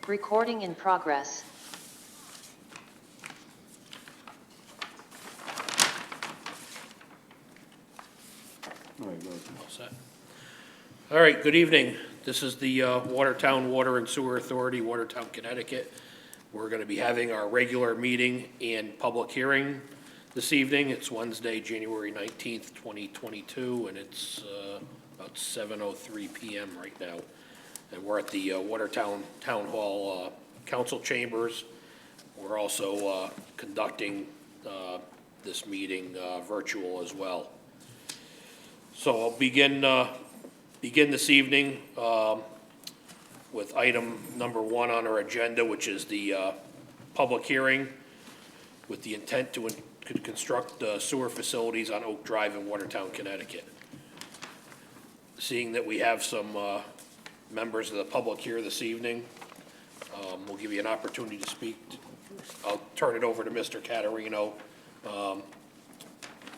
Recording in progress. All right, good evening. This is the Watertown Water and Sewer Authority, Watertown, Connecticut. We're going to be having our regular meeting and public hearing this evening. It's Wednesday, January 19th, 2022, and it's about 7:03 p.m. right now. And we're at the Watertown Town Hall Council Chambers. We're also conducting this meeting virtual as well. So I'll begin this evening with item number 1 on our agenda, which is the public hearing with the intent to construct sewer facilities on Oak Drive in Watertown, Connecticut. Seeing that we have some members of the public here this evening, we'll give you an opportunity to speak. I'll turn it over to Mr. Caterino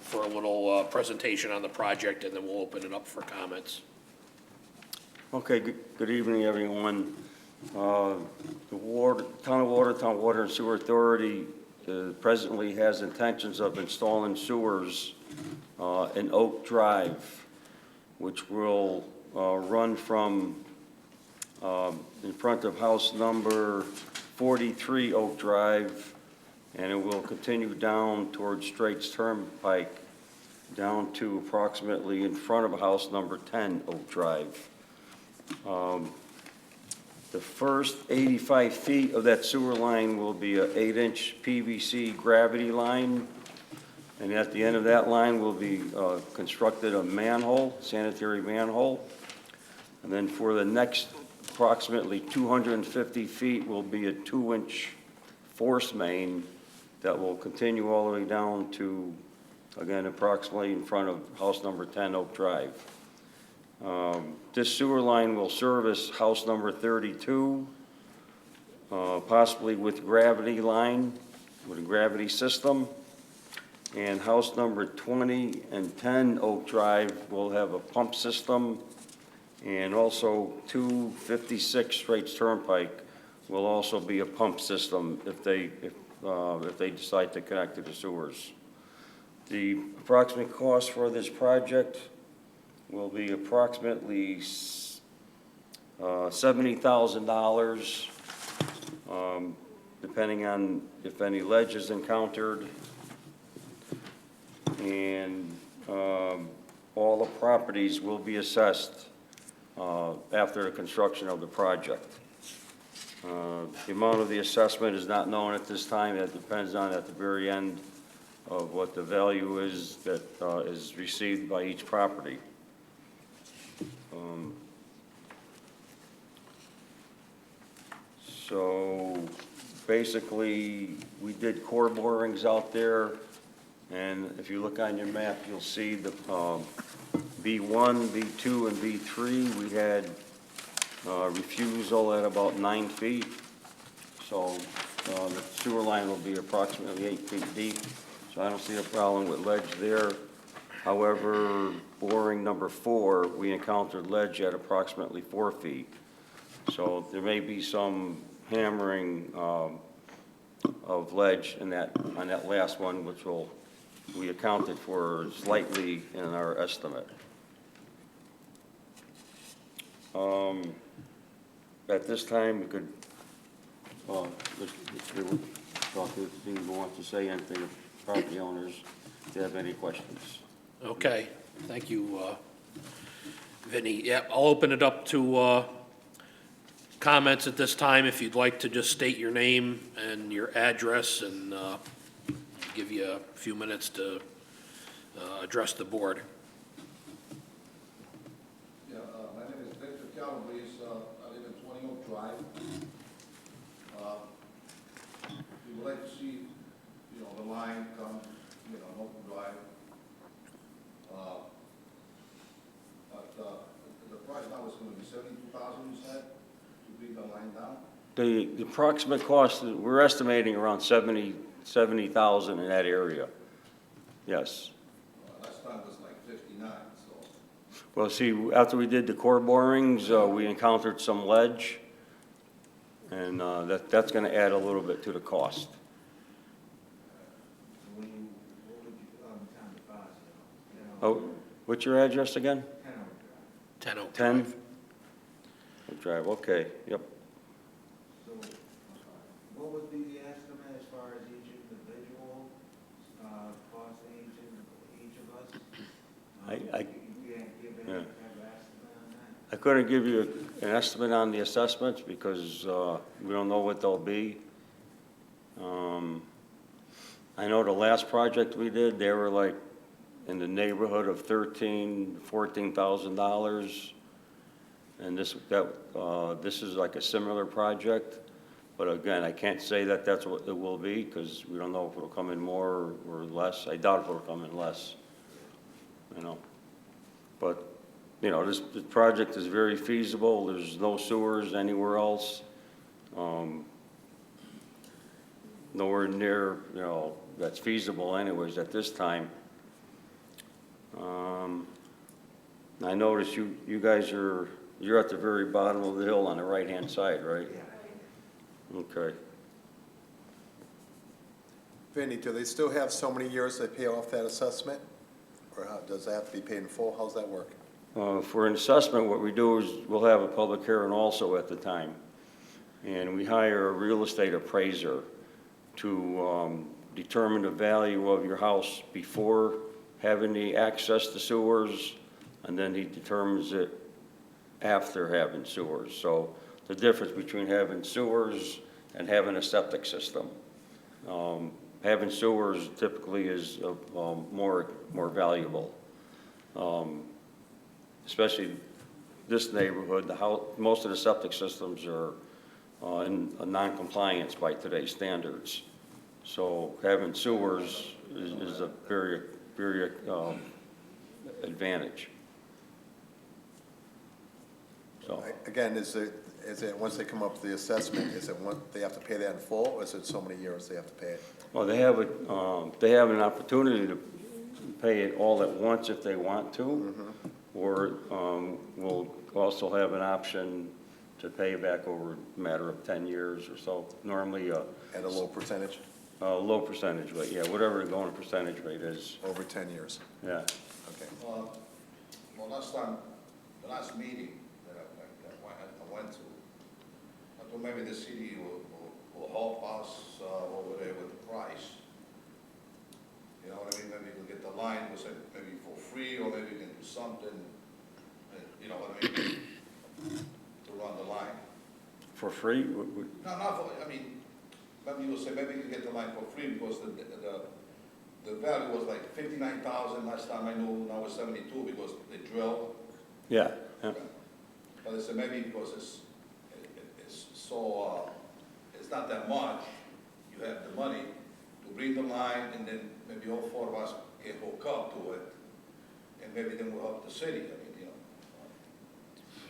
for a little presentation on the project, and then we'll open it up for comments. Okay, good evening, everyone. The Town of Watertown Water and Sewer Authority presently has intentions of installing sewers in Oak Drive, which will run from in front of house number 43 Oak Drive, and it will continue down towards Straits Turnpike down to approximately in front of house number 10 Oak Drive. The first 85 feet of that sewer line will be an 8-inch PVC gravity line, and at the end of that line will be constructed a manhole, sanitary manhole. And then for the next approximately 250 feet will be a 2-inch force main that will continue all the way down to, again, approximately in front of house number 10 Oak Drive. This sewer line will service house number 32, possibly with gravity line, with a gravity system. And house number 20 and 10 Oak Drive will have a pump system. And also 256 Straits Turnpike will also be a pump system if they decide to connect to the sewers. The approximate cost for this project will be approximately $70,000, depending on if any ledge is encountered. And all the properties will be assessed after the construction of the project. The amount of the assessment is not known at this time. That depends on at the very end of what the value is that is received by each property. So basically, we did core borings out there, and if you look on your map, you'll see the B1, B2, and B3. We had refusal at about 9 feet. So the sewer line will be approximately 8 feet deep. So I don't see a problem with ledge there. However, boring number 4, we encountered ledge at approximately 4 feet. So there may be some hammering of ledge in on that last one, which we accounted for slightly in our estimate. At this time, we could, if you want to say anything, property owners, if you have any questions. Okay, thank you, Vinny. Yeah, I'll open it up to comments at this time. If you'd like to just state your name and your address, and give you a few minutes to address the board. Yeah, my name is Victor Calabrese. I live in 20 Oak Drive. We would like to see, the line come, Oak Drive. The price now is going to be $72,000, you said, to bring the line down? The approximate cost, we're estimating around $70,000 in that area. Yes. Last time was like 59, so. Well, see, after we did the core borings, we encountered some ledge. And that's going to add a little bit to the cost. What would you, town deposit, Oh, what's your address again? 10 Oak 10? Drive. Drive, okay, yep. So, what would be the estimate as far as each individual, costing each of us? I- You can't give any yeah. kind of estimate on that? I couldn't give you an estimate on the assessments because we don't know what they'll be. I know the last project we did, they were like in the neighborhood of $14,000. And this is like a similar project. But again, I can't say that that's what it will be because we don't know if it'll come in more or less. I doubt if it'll come in less, you know. But, you know, this project is very feasible. There's no sewers anywhere else. Nowhere near, you know, that's feasible anyways at this time. I noticed you guys you're at the very bottom of the hill on the right-hand side, right? Yeah. Okay. Vinnie, do they still have so many years they pay off that assessment? Or does that have to be paid in full? How's that work? For an assessment, what we do is we'll have a public hearing also at the time. And we hire a real estate appraiser to determine the value of your house before having the access to sewers, and then he determines it after having sewers. So the difference between having sewers and having a septic system. Having sewers typically is more valuable. Especially this neighborhood, most of the septic systems are in a non-compliance by today's standards. So having sewers is a very advantage. So. Again, is it, once they come up with the assessment, is it they have to pay that in full, or is it so many years they have to pay it? Well, they have an opportunity to pay it all at once if they want to, or we'll also have an option to pay back over a matter of 10 years or so. Normally, At a low percentage? low percentage rate, yeah, whatever the going percentage rate is, Over 10 years? yeah. Okay. Well, last time, the last meeting that I went to, I thought maybe the city will help us over there with the price. You know what I mean? Maybe we'll get the line, we'll say maybe for free, or maybe we can do something, you know what I mean? To run the line. For free? No, not for, I mean, maybe you'll say, maybe you can get the line for free because the value was like 59,000 last time I knew, now it's 72 because they drill. Yeah, yeah. But I said maybe because it's so, it's not that much, you have the money to bring the line and then maybe all four of us can hook up to it and maybe then we'll help the city, I mean, you know.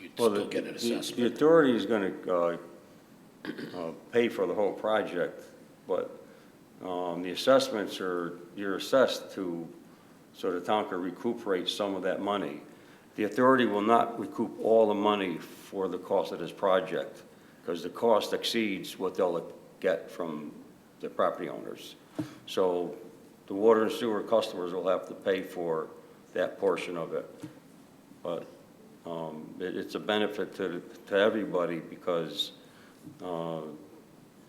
You'd Well, still get an the assessment. authority is going to pay for the whole project, but the assessments you're assessed to, so the town can recuperate some of that money. The authority will not recoup all the money for the cost of this project, because the cost exceeds what they'll get from the property owners. So the water and sewer customers will have to pay for that portion of it. But it's a benefit to everybody because the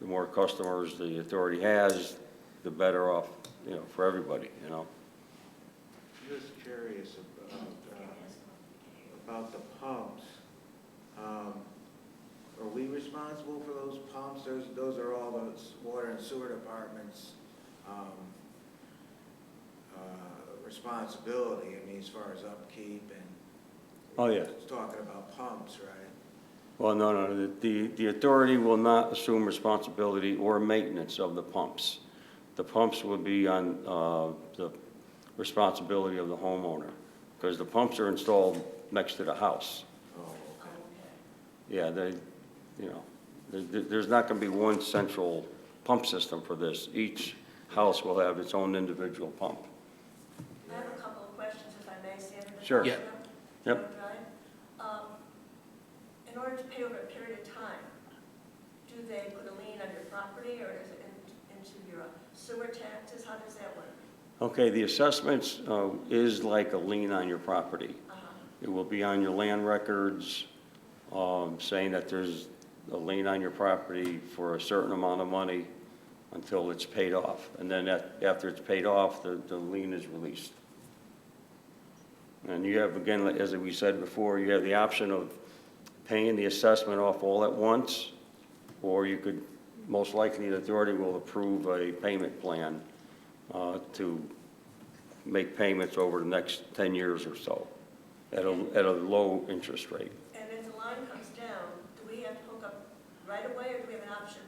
more customers the authority has, the better off, you know, for everybody, you know. Just curious about the pumps. Are we responsible for those pumps? Those are all those water and sewer departments' responsibility, I mean, as far as upkeep and. Oh, yeah. It's talking about pumps, right? Well, no, the authority will not assume responsibility or maintenance of the pumps. The pumps will be on the responsibility of the homeowner, because the pumps are installed next to the house. Oh, okay. Yeah, you know, there's not going to be one central pump system for this. Each house will have its own individual pump. I have a couple of questions, if I may, Sanford. Sure. Yeah. Yep. In order to pay over a period of time, do they put a lien on your property, or is it into your sewer taxes? How does that work? Okay, the assessments is like a lien on your property. It will be on your land records, saying that there's a lien on your property for a certain amount of money until it's paid off. And then after it's paid off, the lien is released. And you have, again, as we said before, you have the option of paying the assessment off all at once, or you could, most likely, the authority will approve a payment plan to make payments over the next 10 years or so at a low interest rate. And if the line comes down, do we have to hook up right away, or do we have an option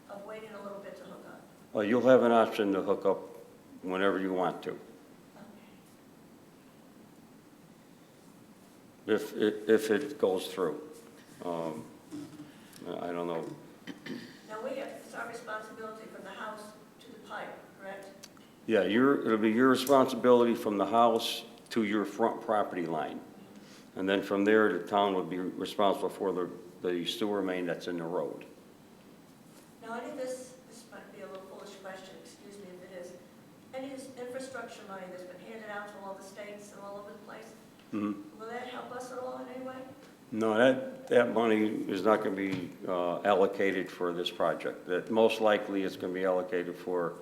of waiting a little bit to hook up? Well, you'll have an option to hook up whenever you want to, if it goes through. I don't know. Now, it's our responsibility from the house to the pipe, correct? Yeah, it'll be your responsibility from the house to your front property line. And then from there, the town would be responsible for the sewer main that's in the road. Now, any of this might be a little foolish question, excuse me if it is. Any of this infrastructure money that's been handed out to all the states and all over the place, will that help us at all in any way? No, that money is not going to be allocated for this project. That most likely it's going to be allocated for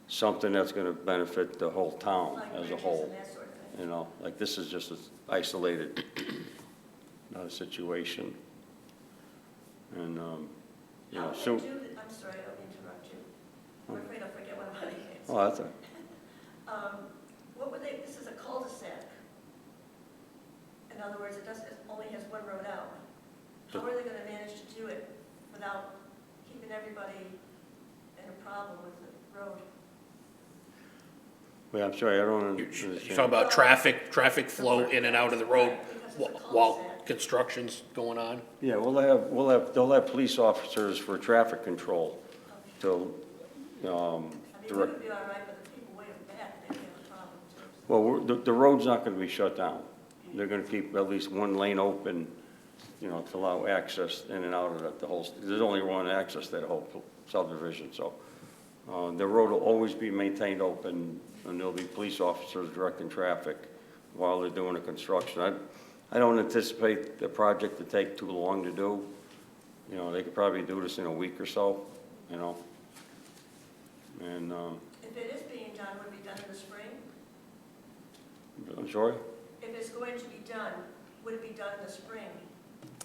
something that's going to benefit the whole town Like as a bridges whole. and that sort of thing? You know, like this is just an isolated situation. And, you know, How so. would they do that? I'm sorry, I don't mean to interrupt you. I'm afraid I'll forget what I'm going to answer. Oh, that's a, What would they, this is a cul-de-sac. In other words, it only has one road out. How are they going to manage to do it without keeping everybody in a problem with the road? wait, I'm sorry, I don't You're understand. talking about traffic flow in and out of the road Because it's a while cul-de-sac. construction's going on? Yeah, they'll have police officers for traffic control to, I mean, we direct. would be all right, but the people way back, they'd have a problem too. Well, the road's not gonna be shut down. They're gonna keep at least one lane open, you know, to allow access in and out of the whole, there's only one access to that whole subdivision, so. The road will always be maintained open, and there'll be police officers directing traffic while they're doing the construction. I don't anticipate the project to take too long to do. You know, they could probably do this in a week or so, you know. And, If it is being done, would it be done in the spring? I'm sorry? If it's going to be done, would it be done in the spring?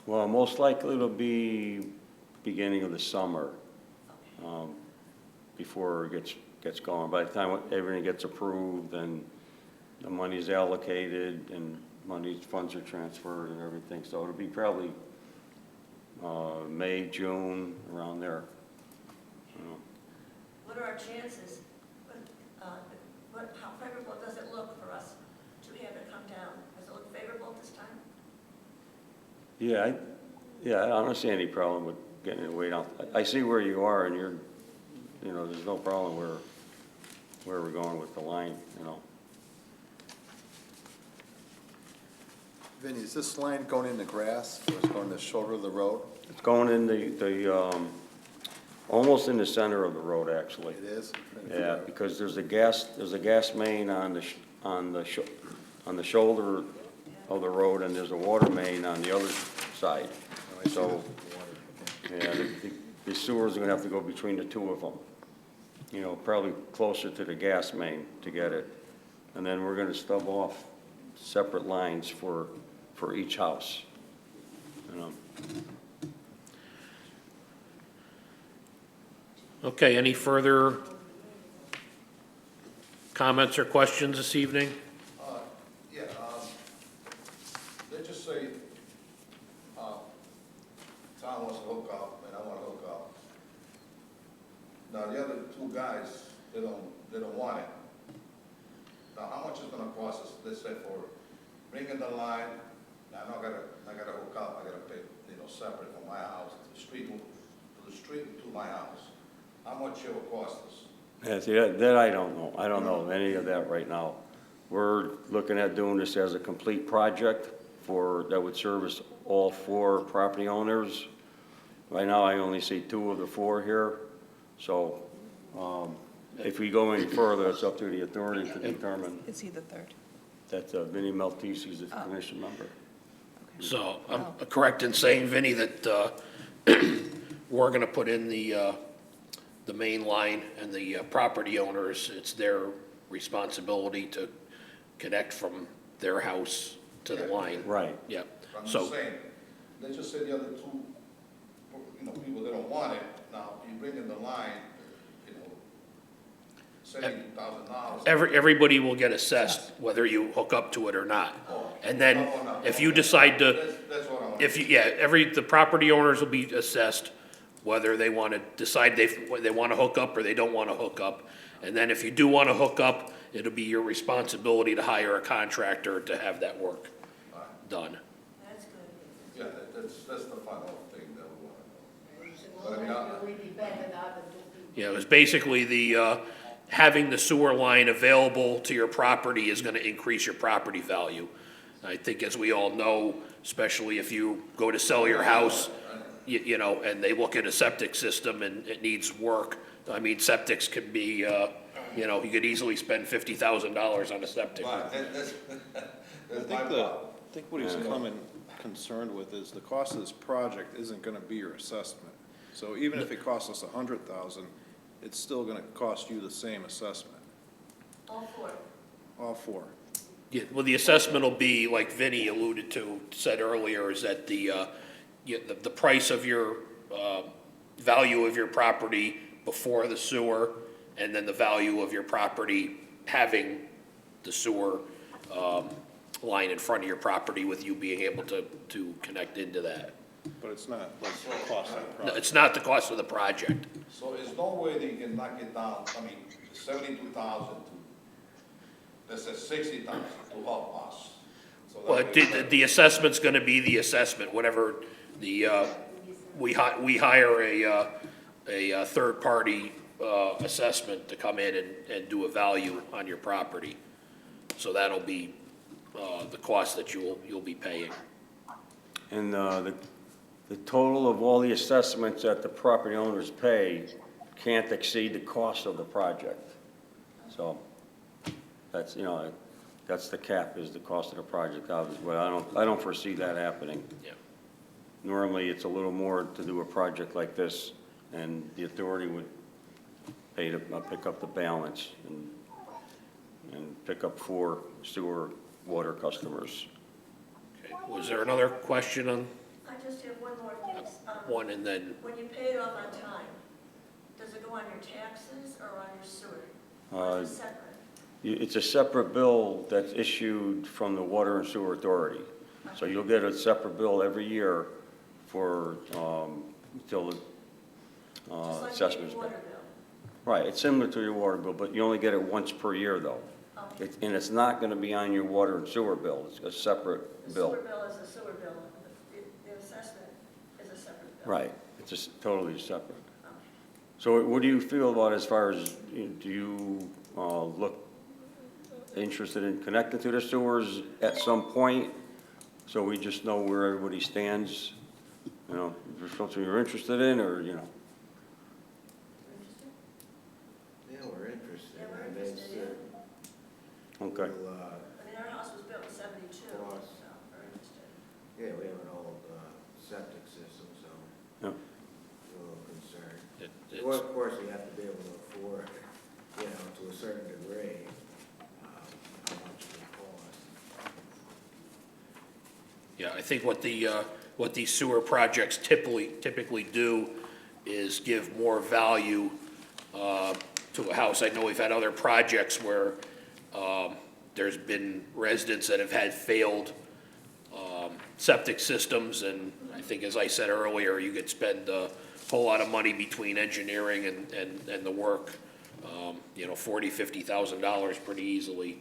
Well, most likely it'll be beginning of the summer, before it gets going. By the time everything gets approved and the money's allocated and funds are transferred and everything, so it'll be probably May, June, around there. What are our chances? How favorable does it look for us to have it come down? Does it look favorable this time? Yeah, I don't see any problem with getting it way down. I see where you are, and you know, there's no problem where we're going with the line, you know. Vinnie, is this line going in the grass, or is it going in the shoulder of the road? It's going in almost in the center of the road, actually. It is? Yeah, because there's a gas main on the shoulder of the road, and there's a water main on the other side. Oh, I see So, the water, okay. yeah, the sewers are gonna have to go between the two of them. You know, probably closer to the gas main to get it. And then we're gonna stub off separate lines for each house, you know. Okay, any further comments or questions this evening? Yeah, let's just say, Tom wants to hook up, and I want to hook up. Now, the other two guys, they don't want it. Now, how much is it gonna cost us, let's say, for bringing the line, now I gotta hook up, I gotta pay, separate from my house, to the street to my house. How much it will cost us? Yeah, see, that I don't know. I don't know any of that right now. We're looking at doing this as a complete project that would service all 4 property owners. Right now, I only see 2 of the 4 here, so, if we go any further, it's up to the authority to determine. Is he the third? That Vinnie Maltese is the commission member. So I'm correct in saying, Vinnie, that we're going to put in the main line, and the property owners, it's their responsibility to connect from their house to the line. Right. Yeah. I'm So, just saying, let's just say the other 2, people that don't want it, now you bring in the line, $70,000. everybody will get assessed whether you hook up to it or not. And then if you decide to, That's what I want. if you, yeah, the property owners will be assessed whether they want to decide they want to hook up or they don't want to hook up. And then if you do want to hook up, it'll be your responsibility to hire a contractor to have that work done. That's good. Yeah, that's the final thing that we want to know. But I mean, Yeah, it was basically having the sewer line available to your property is gonna increase your property value. I think, as we all know, especially if you go to sell your house, you know, and they look at a septic system and it needs work. I mean, septics could be, you know, you could easily spend $50,000 on a septic. But that's my I problem. think what he's concerned with is the cost of this project isn't gonna be your assessment. So even if it costs us $100,000, it's still gonna cost you the same assessment, All 4. all 4. Yeah, well, the assessment will be, like Vinnie alluded to, said earlier, is that the price of your, value of your property before the sewer, and then the value of your property having the sewer, line in front of your property with you being able to connect into that. But it's not like the cost of the No, project. it's not the cost of the project. So there's no way they can knock it down, I mean, 72,000 to, let's say 60,000 to help us. So that Well, way- the assessment's gonna be the assessment, whatever we hire a third-party, assessment to come in and do a value on your property. So that'll be, the cost that you'll be paying. And the total of all the assessments that the property owners pay can't exceed the cost of the project. So that's, you know, that's the cap, is the cost of the project, obviously, but I don't foresee that happening. Yeah. Normally, it's a little more to do a project like this, and the authority would pay to pick up the balance and pick up 4 sewer water customers. Okay. Was there another question on I just have one more thing. one, and then, When you pay it off on time, does it go on your taxes or on your sewer? Or is it separate? It's a separate bill that's issued from the Water and Sewer Authority. So you'll get a separate bill every year for, until the Just like assessment's your made. water bill? Right, it's similar to your water bill, but you only get it once per year, though. Okay. And it's not gonna be on your water and sewer bill, it's a separate The bill. sewer bill is a sewer bill, the assessment is a separate bill. Right, it's just totally separate. Okay. So what do you feel about as far as, do you look interested in connecting to the sewers at some point? So we just know where everybody stands, you know, if there's something you're interested in, or, you know? Interested? Yeah, we're interested. Yeah, we're I mean, interested, it's, Okay. we'll, I mean, our house was built in 72, so Cross. we're interested. yeah, we have an old septic system, so Yep. we're a little concerned. it's, Well, of course, you have to be able to afford, you know, to a certain degree, how much it costs. yeah, I think what these sewer projects typically do is give more value to a house. I know we've had other projects where there's been residents that have had failed septic systems, and I think, as I said earlier, you could spend a whole lot of money between engineering and the work, you know, $40,000, $50,000 pretty easily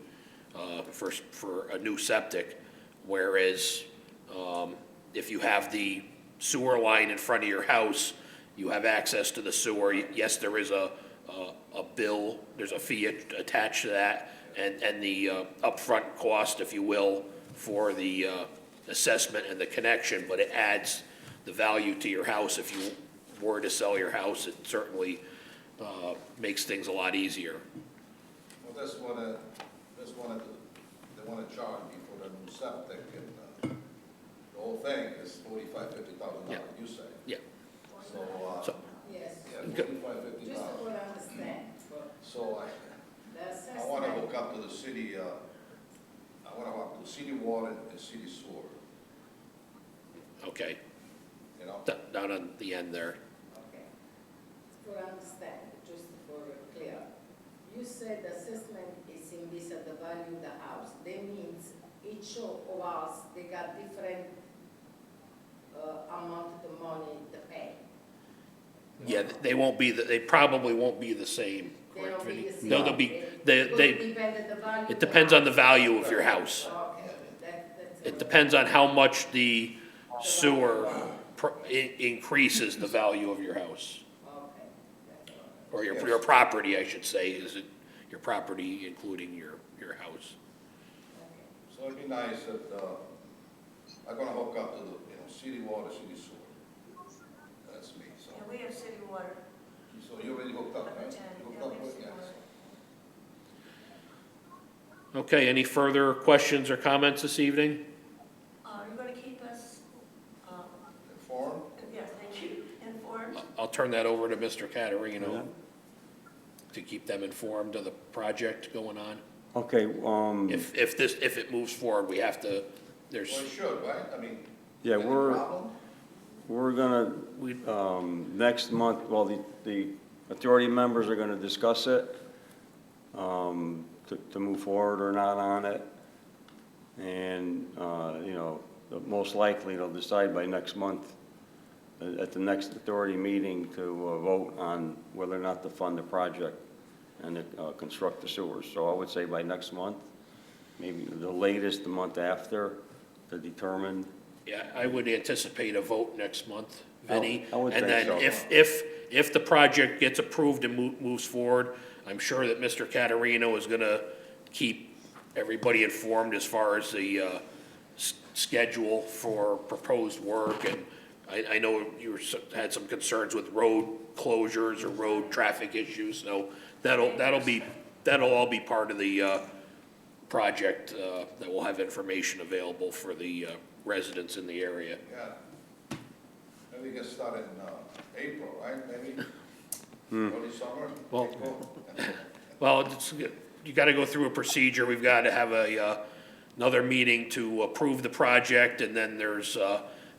for a new septic, whereas if you have the sewer line in front of your house, you have access to the sewer. Yes, there is a bill, there's a fee attached to that, and the upfront cost, if you will, for the assessment and the connection, but it adds the value to your house. If you were to sell your house, it certainly makes things a lot easier. Well, they wanna charge me for the new septic, and, the whole thing is $45,000-$50,000, Yeah. you say? Yeah. So, So, Yes, yeah, Okay. $45,000-$50,000. just to understand, but So the I wanna assessment, hook up to the city, I wanna hook up to city water and city sewer, okay, you know? down on the end there. okay, for understand, just for clear, you said the assessment is in this at the value of the house, that means each of us, they got different amount of money to pay. Yeah, they probably won't be the same, They correct, don't be Vinnie? the same. No, they'll be, It they, could they, depend on the value it of the depends on the house. value of your house. Okay, that's. It depends on how much the sewer increases the value of your house, Okay, that's all. or your property, I should say, is it your property including your house? Okay. So it'd be nice that, I'm gonna hook up to the, city water, city sewer. That's me, so. And we have city water, So you already hooked up, number right? 10, You hooked yeah, up we have with, city yes. water. Okay, any further questions or comments this evening? Are you gonna keep us, Informed? yes, thank you, informed? I'll turn that over to Mr. Caterino to keep them informed of the project going on. Okay, If it moves forward, we have to, there's, Well, it should, right? I mean, yeah, any problem? we're gonna, next month, well, the authority members are gonna discuss it, to move forward or not on it. And, most likely they'll decide by next month, at the next authority meeting, to vote on whether or not to fund the project and to construct the sewers. So I would say by next month, maybe the latest, the month after, to determine. yeah, I would anticipate a vote next month, Vinnie. I would And think then so. if the project gets approved and moves forward, I'm sure that Mr. Caterino is gonna keep everybody informed as far as the schedule for proposed work. And I know had some concerns with road closures or road traffic issues, so that'll all be part of the project that will have information available for the residents in the area. Yeah. Maybe get started in April, right? Maybe early summer? Well- April? Well, you gotta go through a procedure, we've gotta have another meeting to approve the project, and then there's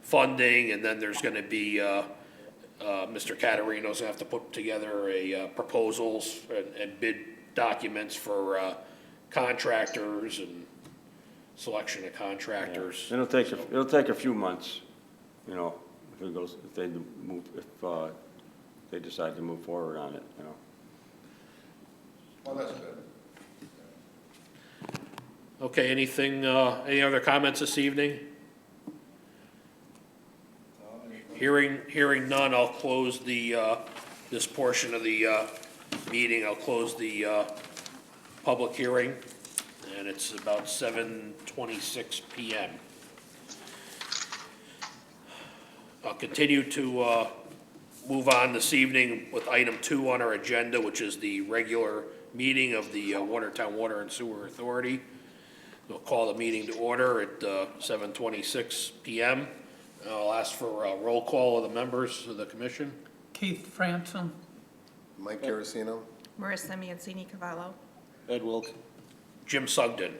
funding, and then there's gonna be, Mr. Caterino's gonna have to put together proposals and bid documents for contractors and selection of contractors. It'll take a few months, if they decide to move forward on it. Well, that's good. Okay, any other comments this evening? Hearing none, I'll close this portion of the meeting. I'll close the public hearing, and it's about 7:26 PM. I'll continue to move on this evening with item 2 on our agenda, which is the regular meeting of the Watertown Water and Sewer Authority. We'll call the meeting to order at 7:26 PM. I'll ask for a roll call of the members of the commission. Keith Franson, Mike Garasino? Marissa Mancini Cavallo. Ed Wilk. Jim Sugden.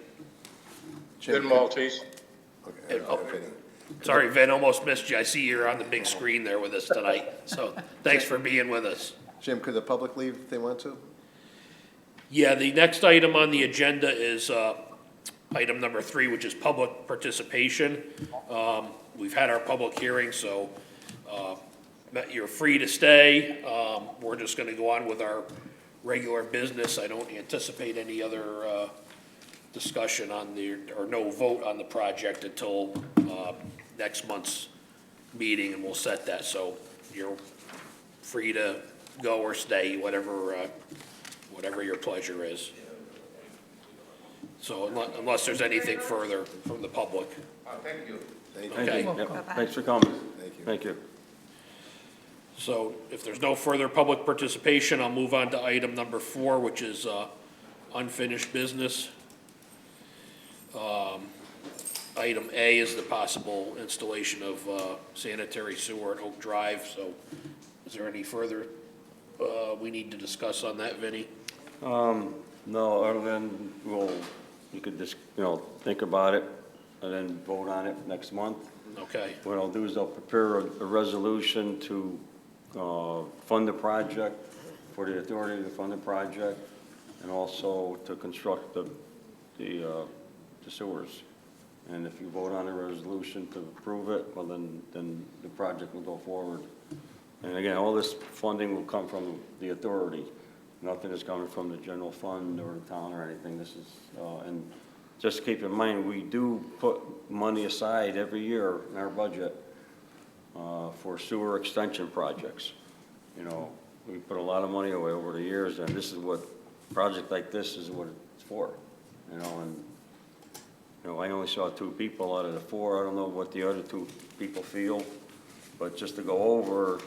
Jim Maltese. Okay, Oh. Vinnie. Sorry, Vin, almost missed you. I see you're on the big screen there with us tonight, so thanks for being with us. Jim, could the public leave if they want to? Yeah, the next item on the agenda is item number 3, which is public participation. We've had our public hearing, so you're free to stay. We're just going to go on with our regular business. I don't anticipate any other discussion or no vote on the project until next month's meeting, and we'll set that. So you're free to go or stay, whatever your pleasure is. So unless there's anything further from the public. Thank you. Thank you. Okay. Yep, Bye-bye. thanks for coming. Thank you. Thank you. So if there's no further public participation, I'll move on to item number 4, which is unfinished business. Item A is the possible installation of sanitary sewer at Oak Drive. So is there any further we need to discuss on that, Vinnie? No, other than, you could just, think about it and then vote on it next month. Okay, What I'll do is I'll prepare a resolution to fund the project, for the authority to fund the project, and also to construct the sewers. And if you vote on a resolution to approve it, well, then the project will go forward. And again, all this funding will come from the authority. Nothing is coming from the general fund or the town or anything. This is, and just keep in mind, we do put money aside every year in our budget for sewer extension projects. We put a lot of money away over the years, and this is what, project like this is what it's for, and I only saw 2 people out of the 4. I don't know what the other 2 people feel, but just to go over,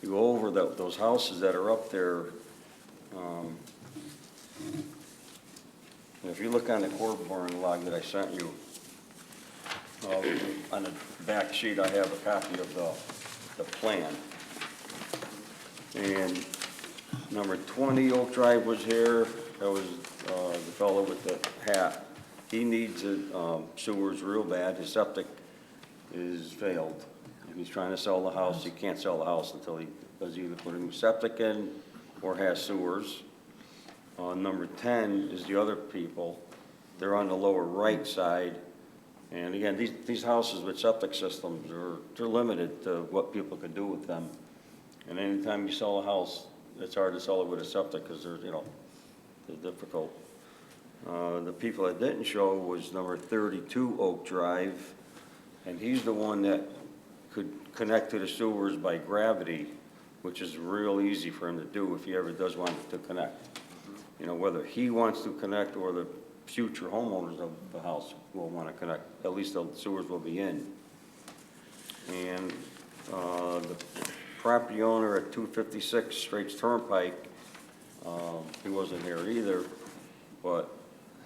those houses that are up there. If you look on the core boring log that I sent you, on the back sheet, I have a copy of the plan. And number 20, Oak Drive was here. That was the fellow with the hat. He needs sewers real bad. His septic is failed. If he's trying to sell the house, he can't sell the house until he does either put a new septic in or has sewers. Number 10 is the other people. They're on the lower right side. And again, these houses with septic systems they're limited to what people can do with them. And anytime you sell a house, it's hard to sell it with a septic because they're difficult. The people that didn't show was number 32 Oak Drive, and he's the one that could connect to the sewers by gravity, which is real easy for him to do if he ever does want to connect. Whether he wants to connect or the future homeowners of the house will want to connect, at least the sewers will be in. And the property owner at 256 Straits Turnpike, he wasn't here either, but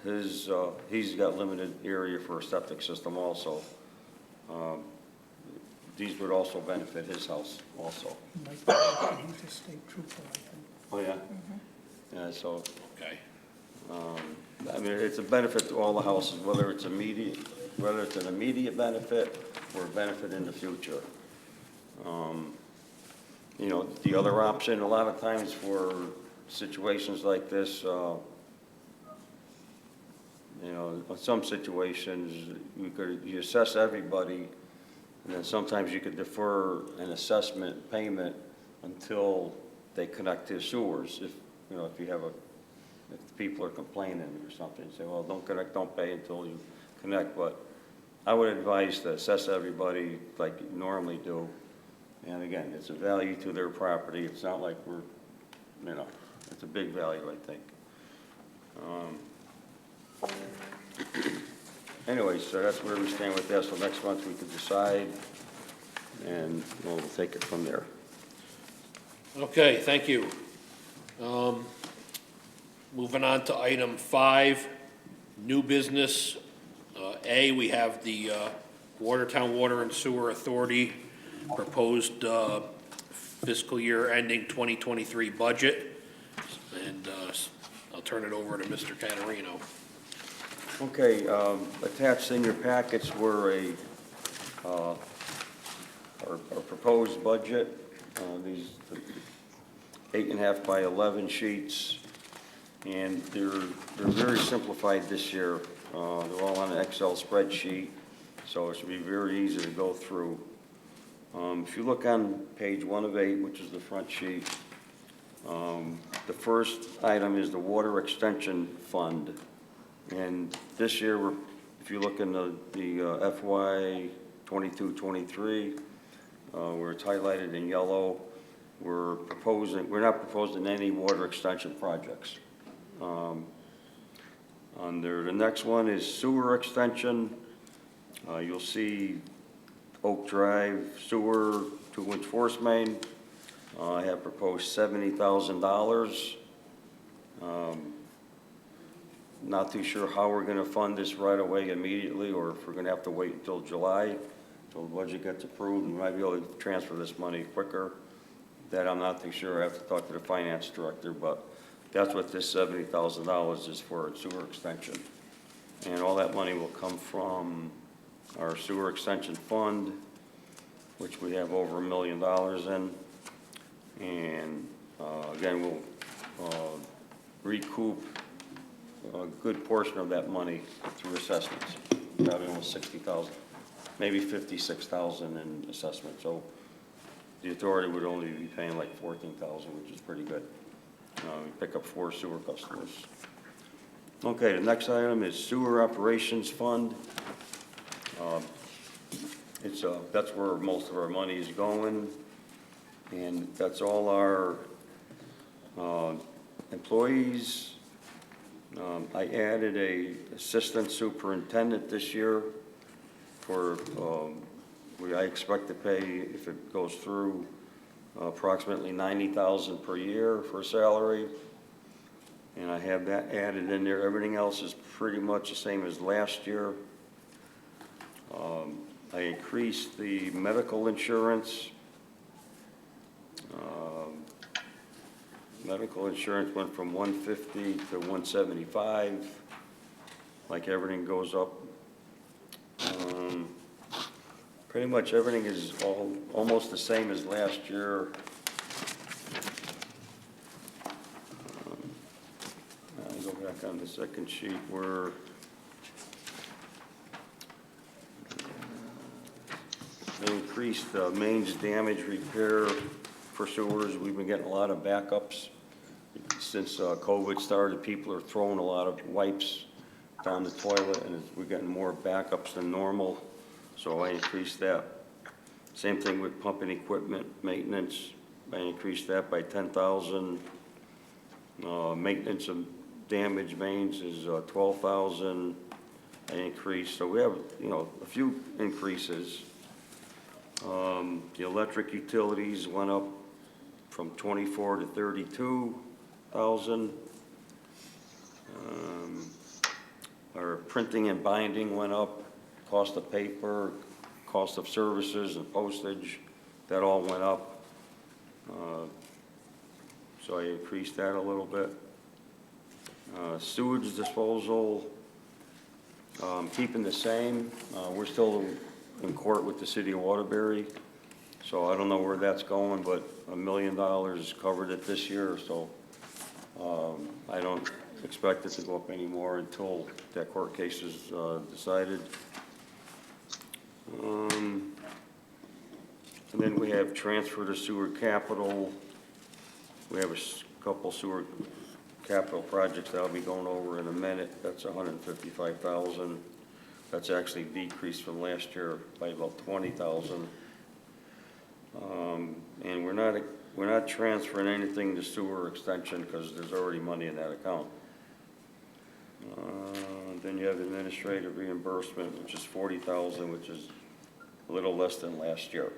he's got limited area for a septic system also. These would also benefit his house also. He's a state trooper, I think. Oh, yeah? Yeah, so, okay. It's a benefit to all the houses, whether it's an immediate benefit or a benefit in the future. The other option, a lot of times for situations like this, some situations, you assess everybody, and then sometimes you could defer an assessment payment until they connect to sewers. If people are complaining or something, say, well, don't pay until you connect. But I would advise to assess everybody like you normally do. And again, it's a value to their property. It's not like it's a big value, I think. Anyway, so that's where we stand with that. So next month we could decide, and we'll take it from there. Okay, thank you. Moving on to item 5, new business. A, we have the Watertown Water and Sewer Authority proposed fiscal year ending 2023 budget. And I'll turn it over to Mr. Caterino. Okay, attached in your packets were our proposed budget. These 8.5 by 11 sheets, and they're very simplified this year. They're all on an Excel spreadsheet, so it should be very easy to go through. If you look on page 1 of 8, which is the front sheet, the first item is the Water Extension Fund. And this year, if you look in the FY 22-23, where it's highlighted in yellow, we're not proposing any water extension projects. Under the next one is sewer extension. You'll see Oak Drive sewer 2-inch force main. I have proposed $70,000. Not too sure how we're gonna fund this right away immediately, or if we're gonna have to wait until July, till the budget gets approved. We might be able to transfer this money quicker. That I'm not too sure. I have to talk to the finance director, but that's what this $70,000 is for, a sewer extension. And all that money will come from our sewer extension fund, which we have over $1 million in. And again, we'll recoup a good portion of that money through assessments, probably almost 60,000, maybe 56,000 in assessment. So the authority would only be paying like 14,000, which is pretty good. We pick up 4 sewer customers. Okay, the next item is sewer operations fund. That's where most of our money is going, and that's all our employees. I added a assistant superintendent this year for, I expect to pay, if it goes through, approximately $90,000 per year for salary. And I have that added in there. Everything else is pretty much the same as last year. I increased the medical insurance. Medical insurance went from $150 to $175, like everything goes up. Pretty much everything is almost the same as last year. I'll go back on the second sheet where they increased the mains damage repair for sewers. We've been getting a lot of backups. Since COVID started, people are throwing a lot of wipes down the toilet, and we're getting more backups than normal, so I increased that. Same thing with pumping equipment maintenance. I increased that by $10,000. Maintenance of damaged mains is $12,000. I increased, so we have, a few increases. The electric utilities went up from 24 to 32,000. Our printing and binding went up. Cost of paper, cost of services and postage, that all went up. So I increased that a little bit. Sewage disposal, keeping the same. We're still in court with the city of Waterbury, so I don't know where that's going, but $1 million covered it this year, so I don't expect it to go up anymore until that court case is decided. And then we have transfer to sewer capital. We have a couple sewer capital projects that I'll be going over in a minute. That's $155,000. That's actually decreased from last year by about $20,000. And we're not transferring anything to sewer extension because there's already money in that account. Then you have administrative reimbursement, which is $40,000, which is a little less than last year.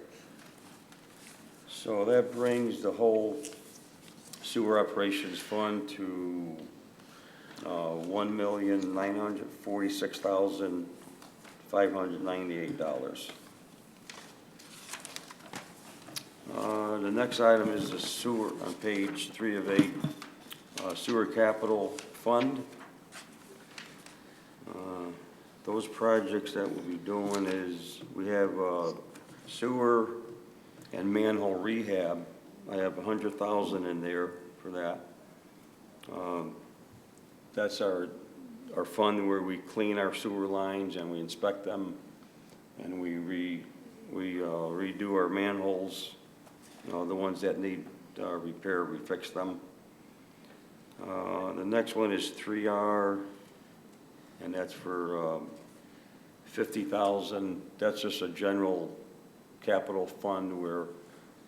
So that brings the whole sewer operations fund to $1,946,598. The next item is the sewer on page 3 of 8, sewer capital fund. Those projects that we'll be doing is we have sewer and manhole rehab. I have $100,000 in there for that. That's our fund where we clean our sewer lines and we inspect them, and we redo our manholes. The ones that need repair, we fix them. The next one is 3R, and that's for $50,000. That's just a general capital fund where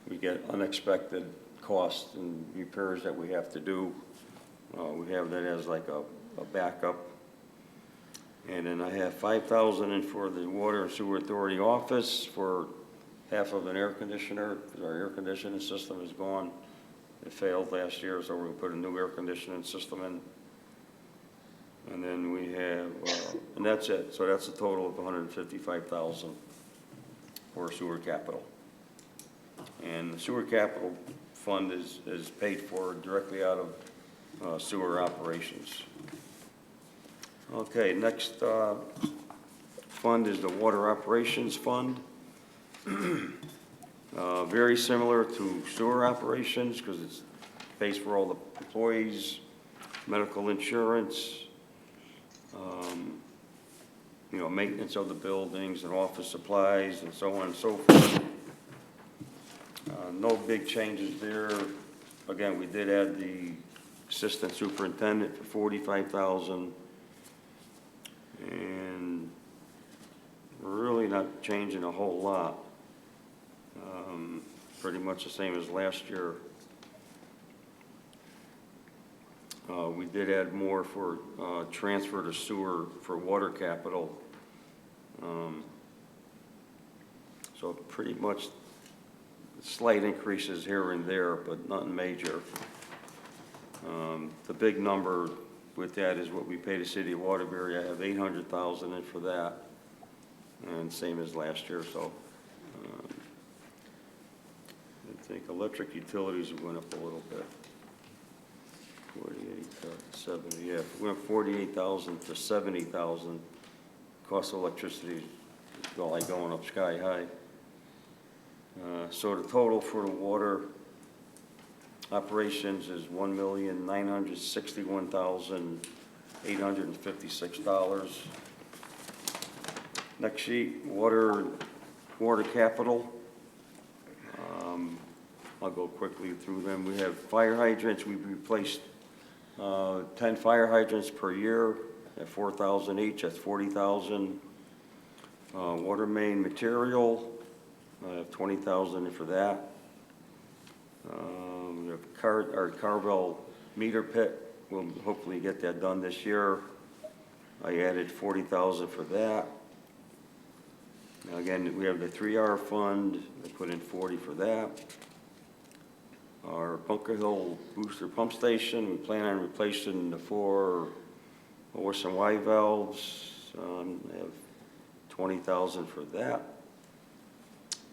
we get unexpected costs and repairs that we have to do. We have that as like a backup. And then I have 5,000 in for the Water and Sewer Authority office for half of an air conditioner, because our air conditioning system is gone. It failed last year, so we're gonna put a new air conditioning system in. And then we have, and that's it, so that's a total of 155,000 for sewer capital. And the sewer capital fund is paid for directly out of sewer operations. Okay, next fund is the water operations fund. Very similar to sewer operations because it's pays for all the employees, medical insurance, you know, maintenance of the buildings and office supplies and so on and so forth. No big changes there. Again, we did add the assistant superintendent for 45,000. And we're really not changing a whole lot. Pretty much the same as last year. We did add more for transfer to sewer for water capital. So pretty much slight increases here and there, but nothing major. The big number with that is what we pay the city of Waterbury. I have 800,000 in for that, and same as last year. So I think electric utilities went up a little bit. 48 to 70, yeah. We went 48,000 to 70,000. Cost of electricity is like going up sky high. So the total for the water operations is $1,961,856. Next sheet, water capital. I'll go quickly through them. We have fire hydrants. We've replaced 10 fire hydrants per year at 4,000 each. That's 40,000. Water main material, I have 20,000 for that. We have our Carvel meter pit. We'll hopefully get that done this year. I added 40,000 for that. Now again, we have the 3R fund. I put in 40 for that. Our Bunker Hill booster pump station, we plan on replacing the 4 OS and Y valves. I have 20,000 for that.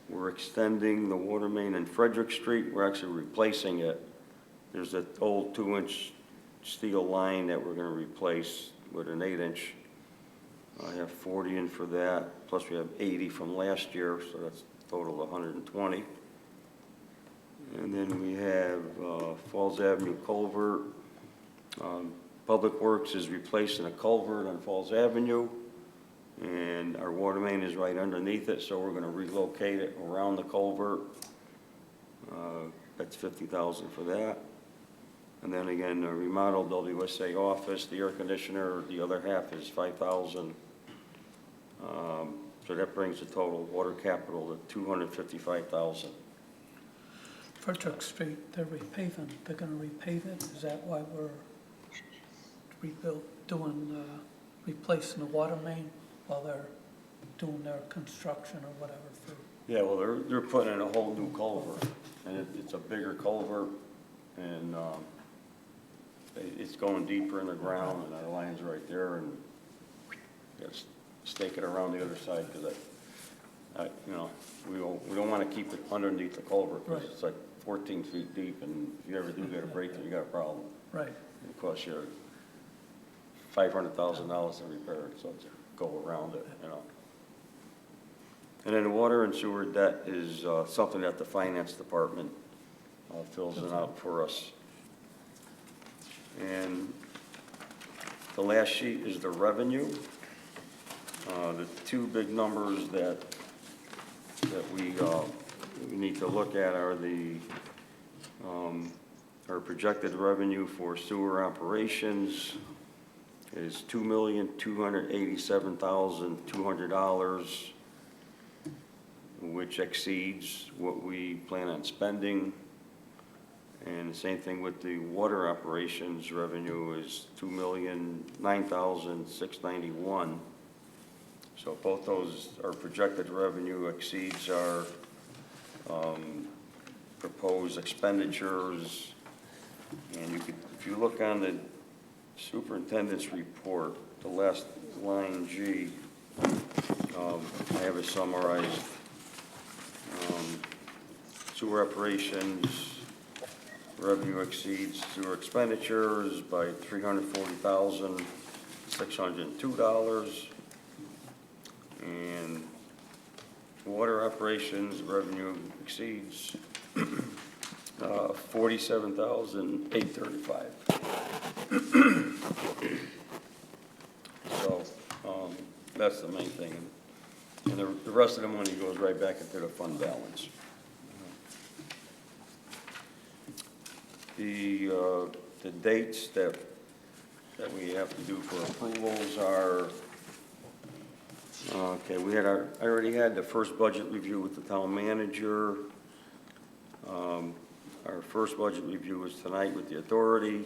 We're extending the water main in Frederick Street. We're actually replacing it. There's an old 2-inch steel line that we're going to replace with an 8-inch. I have 40 in for that. Plus we have 80 from last year, so that's a total of 120. And then we have Falls Avenue culvert. Public Works is replacing a culvert on Falls Avenue, and our water main is right underneath it, so we're going to relocate it around the culvert. That's 50,000 for that. And then again, the remodeled WSA office, the air conditioner, the other half is 5,000. So that brings the total water capital to 255,000. Frederick Street, they're repaving, they're gonna repave it, is that why we're replacing the water main while they're doing their construction or whatever for? Yeah, well, they're putting in a whole new culvert, and it's a bigger culvert, and it's going deeper in the ground, and our line's right there, and just stake it around the other side, because you know, we don't want to keep it underneath the culvert, because it's like 14 feet deep, and if you ever do get a breakthrough, you got a problem. Right. It costs you $500,000 to repair it, so to go around it, you know. And then the water and sewer debt is something that the finance department fills it out for us. And the last sheet is the revenue. The two big numbers that we need to look at are the our projected revenue for sewer operations is $2,287,200, which exceeds what we plan on spending. And the same thing with the water operations revenue is $2,009,691. So both those, our projected revenue exceeds our proposed expenditures. And you could, if you look on the superintendent's report, the last line G, I have it summarized. Sewer operations revenue exceeds sewer expenditures by $340,602. And water operations revenue exceeds $47,835. So, that's the main thing. And the rest of the money goes right back into the fund balance. The dates that we have to do for approvals are, okay, I already had the first budget review with the town manager. Our first budget review is tonight with the authority.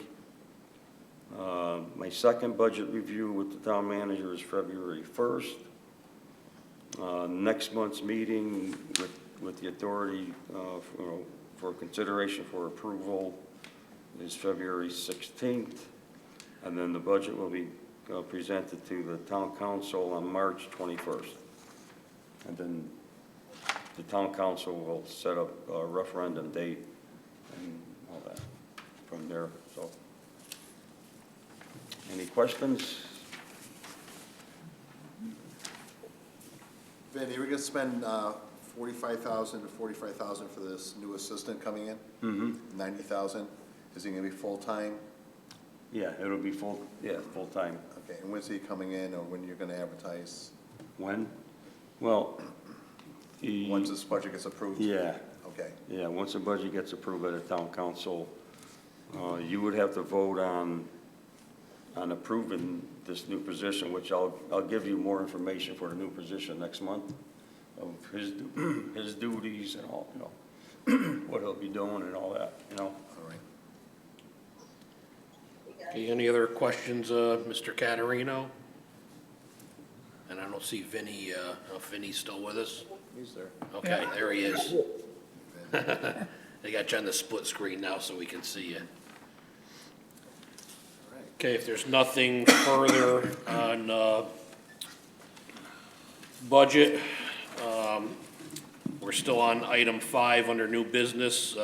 My second budget review with the town manager is February 1st. Next month's meeting with the authority for consideration for approval is February 16th. And then the budget will be presented to the town council on March 21st. And then the town council will set up a referendum date and all that from there. So, any questions? Vinny, we're gonna spend $45,000 to $45,000 for this new assistant coming in? Mm-hmm. $90,000. Is he gonna be full-time? Yeah, it'll be full-time. Okay, and when's he coming in, or when you're gonna advertise? When? Well, Once this budget gets approved? yeah, Okay, yeah, once the budget gets approved by the town council, you would have to vote on approving this new position, which I'll give you more information for the new position next month of his duties and all, you know, what he'll be doing and all that, you know. all right. Okay, any other questions, Mr. Caterino? And I don't see Vinny, if Vinny's still with us. He's there. Okay, there he is. They got you on the split screen now so we can see you. Okay, if there's nothing further on budget, we're still on item 5 under new business.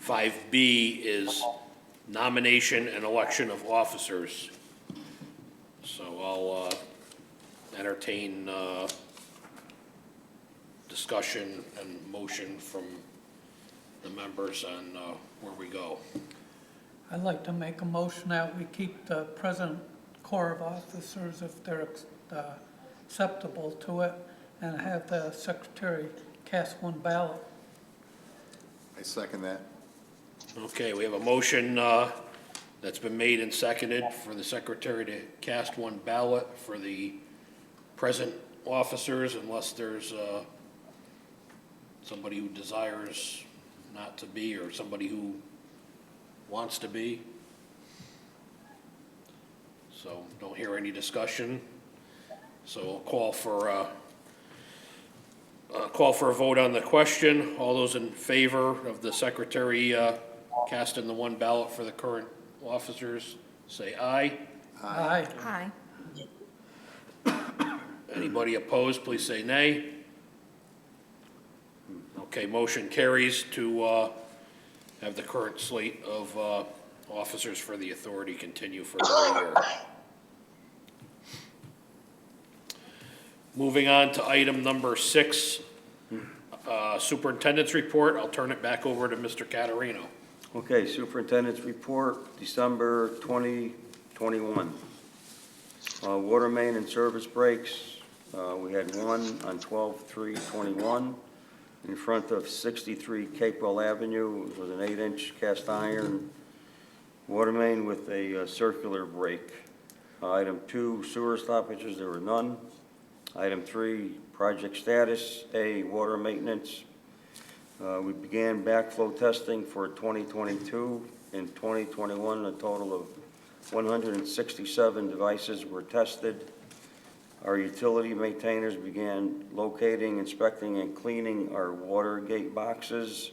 5B is nomination and election of officers. So I'll entertain discussion and motion from the members on where we go. I'd like to make a motion that we keep the present Corps of Officers if they're acceptable to it, and have the secretary cast one ballot. I second that. Okay, we have a motion that's been made and seconded for the secretary to cast one ballot for the present officers, unless there's somebody who desires not to be, or somebody who wants to be. So don't hear any discussion. So I'll call for a vote on the question. All those in favor of the secretary casting the one ballot for the current officers, say aye. Aye. Aye. Anybody opposed, please say nay. Okay, motion carries to have the current slate of officers for the authority continue for another year. Moving on to item number 6, superintendent's report. I'll turn it back over to Mr. Caterino. Okay, superintendent's report, December 2021. Water main and service breaks, we had one on 12/3/21 in front of 63 Capewell Avenue. It was an 8-inch cast iron water main with a circular break. Item 2, sewer stoppages, there were none. Item 3, project status, A, water maintenance. We began backflow testing for 2022. In 2021, a total of 167 devices were tested. Our utility maintainers began locating, inspecting, and cleaning our water gate boxes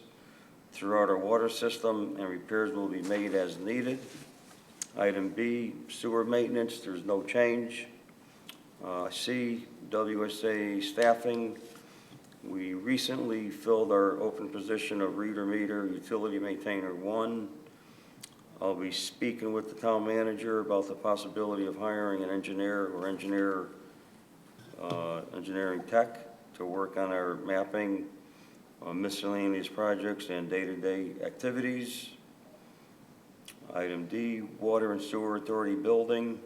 throughout our water system, and repairs will be made as needed. Item B, sewer maintenance, there's no change. C, WSA staffing. We recently filled our open position of reader meter utility maintainer 1. I'll be speaking with the town manager about the possibility of hiring an engineer or engineering tech to work on our mapping, miscellaneous projects, and day-to-day activities. Item D, Water and Sewer Authority building.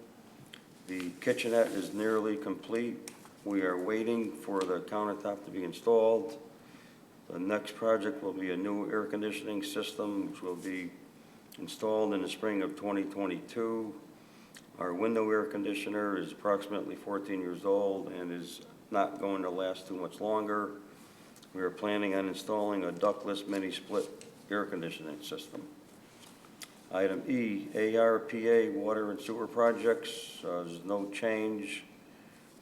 The kitchenette is nearly complete. We are waiting for the countertop to be installed. The next project will be a new air conditioning system, which will be installed in the spring of 2022. Our window air conditioner is approximately 14 years old and is not going to last too much longer. We are planning on installing a ductless mini-split air conditioning system. Item E, ARPA water and sewer projects. There's no change.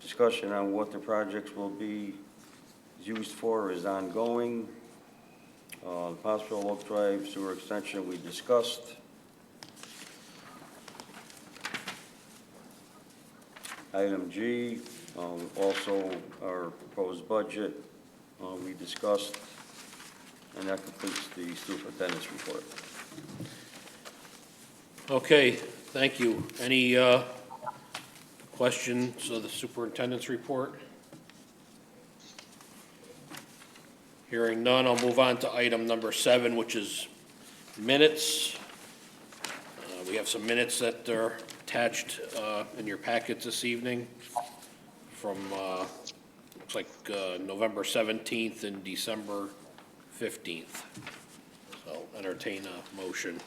Discussion on what the projects will be used for is ongoing. The possible Oak Drive sewer extension we discussed. Item G, also our proposed budget we discussed, and that completes the superintendent's report. Okay, thank you. Any questions of the superintendent's report? Hearing none, I'll move on to item number 7, which is minutes. We have some minutes that are attached in your packets this evening from, looks like November 17th and December 15th. So entertain a motion.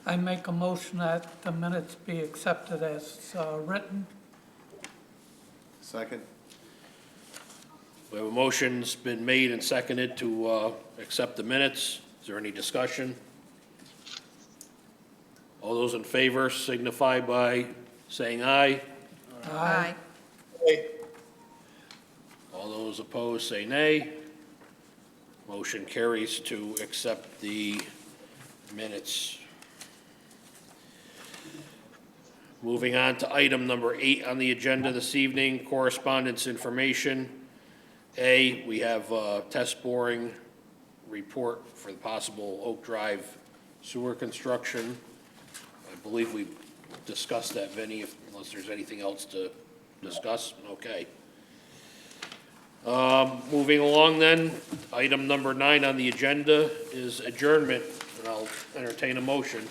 I make a motion that the minutes be accepted as written. Second? We have a motion's been made and seconded to accept the minutes. Is there any discussion? All those in favor signify by saying aye. Aye. All those opposed say nay. Motion carries to accept the minutes. Moving on to item number 8 on the agenda this evening, correspondence information. A, we have a test boring report for the possible Oak Drive sewer construction. I believe we discussed that, Vinnie, unless there's anything else to discuss. Okay. Moving along then, item number 9 on the agenda is adjournment, and I'll entertain a motion.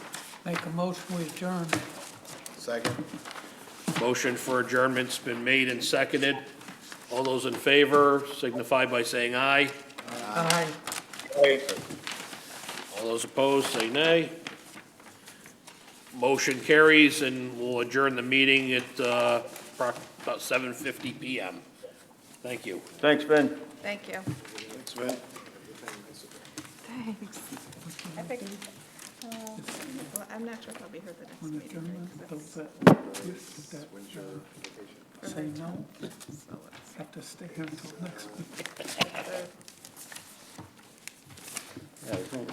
Make a motion, we adjourn. Second? Motion for adjournment's been made and seconded. All those in favor signify by saying aye. Aye. All those opposed say nay. Motion carries, and we'll adjourn the meeting at about 7:50 p.m. Thank you. Thanks, Ben. Thank you. Thanks, Vin. Thanks. I think, well, I'm not sure if I'll be here the next On meeting. adjournment, right, 'cause does that, say no, that's- so let's- have to stay here until next week. the- Yeah, I think.